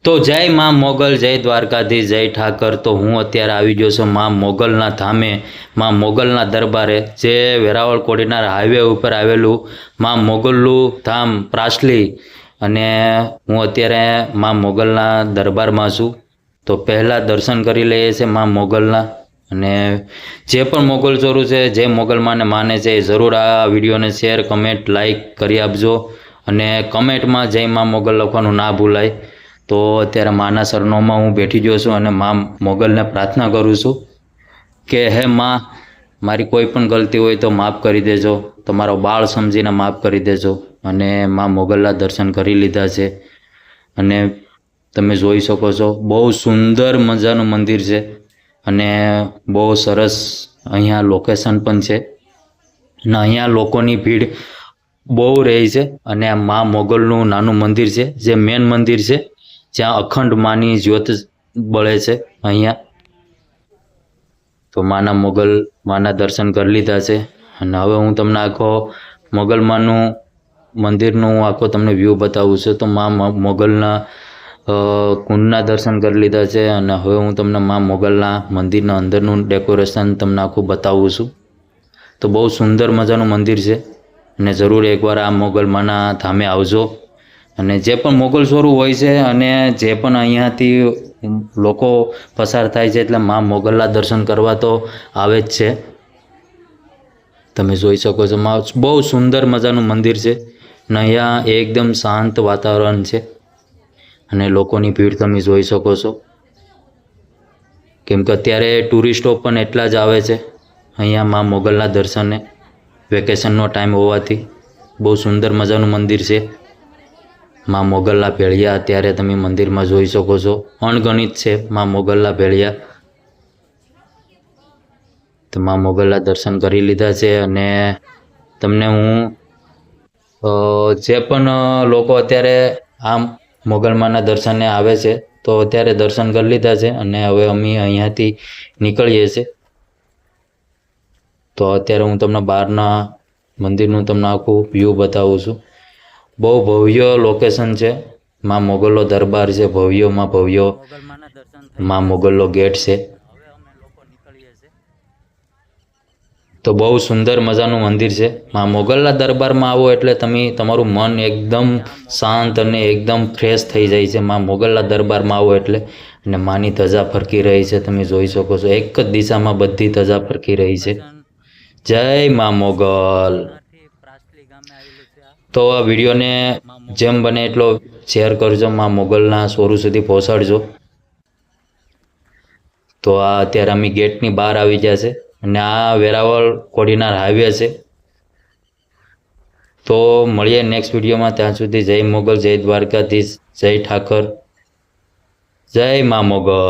તો જય માં મોગલ, જય દ્વારકાધીશ, જય ઠાકર। તો હું અત્યારે આવી ગયો છું માં મોગલના ધામે, માં મોગલના દરબારે, જે વેરાવળ કોડીનાર હાઈવે ઉપર આવેલું માં મોગલનું ધામ પ્રાસલી। અને હું અત્યારે માં મોગલના દરબારમાં છું। તો પહેલાં દર્શન કરી લઈએ છીએ માં મોગલના। અને જે પણ મોગલ ચોરું છે, જે મોગલમાને માને છે, એ જરૂર આ વિડીયોને શેર, કમેન્ટ, લાઈક કરી આપજો। અને કમેન્ટમાં જય માં મોગલ લખવાનું ના ભૂલાય। તો અત્યારે માના શરણોમાં હું બેઠી ગયો છું અને માં મોગલને પ્રાર્થના કરું છું કે હે માં, મારી કોઈ પણ ગલતી હોય તો માફ કરી દેજો, તમારો બાળ સમજીને માફ કરી દેજો। અને માં મોગલના દર્શન કરી લીધા છે। અને તમે જોઈ શકો છો, બહુ સુંદર મજાનું મંદિર છે અને બહુ સરસ અહીંયા લોકેશન પણ છે। અને અહીંયા લોકોની ભીડ બહુ રહી છે। અને આ માં મોગલનું નાનું મંદિર છે, જે મેન મંદિર છે, જ્યાં અખંડ માની જ્યોત બળે છે અહીંયા। તો માના મોગલ માના દર્શન કરી લીધા છે। અને હવે હું તમને આખો મોગલમાનું મંદિરનું આખો તમને વ્યૂ બતાવું છું। તો માં મોગલના કુંડના દર્શન કરી લીધા છે અને હવે હું તમને માં મોગલના મંદિરના અંદરનું ડેકોરેશન તમને આખું બતાવું છું। તો બહુ સુંદર મજાનું મંદિર છે અને જરૂર એકવાર આ મોગલમાના ધામે આવજો। અને જે પણ મોગલ ચોરું હોય છે અને જે પણ અહીંયાથી લોકો પસાર થાય છે, એટલે માં મોગલના દર્શન કરવા તો આવે જ છે। તમે જોઈ શકો છો, બહુ સુંદર મજાનું મંદિર છે અને અહીંયા એકદમ શાંત વાતાવરણ છે અને લોકોની ભીડ તમે જોઈ શકો છો। કેમ કે અત્યારે ટુરિસ્ટો પણ એટલા જ આવે છે અહીંયા માં મોગલના દર્શને, વેકેશનનો ટાઈમ હોવાથી। બહુ સુંદર મજાનું મંદિર છે। માં મોગલના ભેળિયા અત્યારે તમે મંદિરમાં જોઈ શકો છો, અણગણિત છે માં મોગલના ભેળિયા। તો માં મોગલના દર્શન કરી લીધા છે અને તમને હું જે પણ લોકો અત્યારે આમ મોગલમાના દર્શને આવે છે, તો અત્યારે દર્શન કરી લીધા છે અને હવે અમે અહીંયાથી નીકળીએ છીએ। તો અત્યારે હું તમને બહારના મંદિરનું તમને આખું વ્યૂ બતાવું છું। બહુ ભવ્ય લોકેશન છે, માં મોગલનો દરબાર છે, ભવ્યમાં ભવ્ય માં મોગલનો ગેટ છે। તો બહુ સુંદર મજાનું મંદિર છે। માં મોગલના દરબારમાં આવો એટલે તમારું મન એકદમ શાંત અને એકદમ ફ્રેશ થઈ જાય છે માં મોગલના દરબારમાં આવો એટલે। અને માની ધજા ફરકી રહી છે, તમે જોઈ શકો છો, એક જ દિશામાં બધી ધજા ફરકી રહી છે। જય માં મોગલ। તો આ વિડીયોને જેમ બને એટલો શેર કરજો, માં મોગલના ચોરું સુધી પહોંચાડજો। તો આ અત્યારે અમે ગેટની બહાર આવી ગયા છે અને આ વેરાવળ કોડીનાર હાઈવે છે। તો મળીએ નેક્સ્ટ વિડીયોમાં, ત્યાં સુધી જય મોગલ, જય દ્વારકાધીશ, જય ઠાકર, જય માં મોગલ।